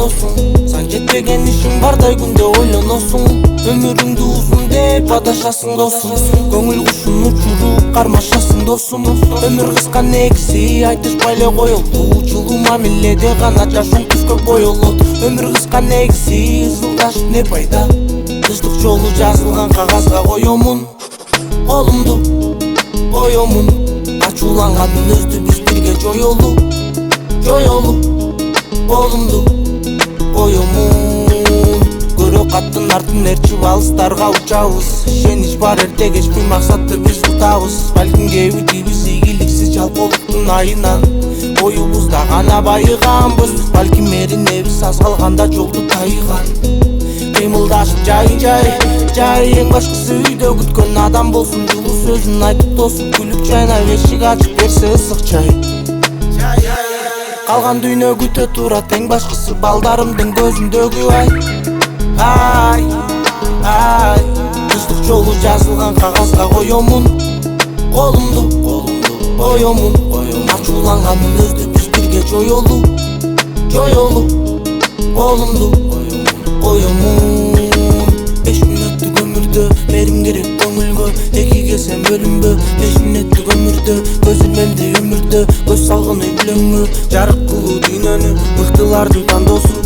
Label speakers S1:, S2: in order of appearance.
S1: ойлоносуң. Сан жетпеген ишиң бардай күндө ойлоносуң. Өмүрүңдү узун деп адашасың досум. Көңүл кушун учуруп кармашасың досум. Өмүр кыска негизи айтышпай эле коелду. Жылуу мамиледе гана жашооң түскө боелот. Өмүр кыска негизи ызылдашып не пайда. Тынчтык жолу жазылган кагазга коёмун. Колумду коёмун. Ачууланган мүнөздү биз бирге жоёлу. Колумду коёмун. Көрө каттын артын ээрчип алыстарга учабыз. Ишенич бар эрте кеч бир максатты биз кутабыз. Балким кээбитибиз ийгиликсиз жалкоолуктун айынан. Оюбузда гана байыганбыз. Балким эринебиз аз калганда жолду тайган. Кыймылдашып жай эң башкысы үйдө күткөн адам болсун. Жылуу сөзүн айтып тосуп күлүп жайнап эшик ачып берсе ысык чай. Калган дүйнө күтө турат эң башкысы балдарымдын көзүндөгү ай. Тынчтык жолу жазылган кагазга коёмун. Колумду коёмун. Ачууланган мүнөздү биз бирге жоёлу. Колумду коёмун. 5 мүнөттүк өмүрдө берим керек көңүлгө. Эки келсем бөлүнбө. 5 мүнөттүк өмүрдө көз илмемди өмүрдө. Көз салгын үй бүлөңмү жарык кылуу дүйнөнү. Мыктылардын тандоосу.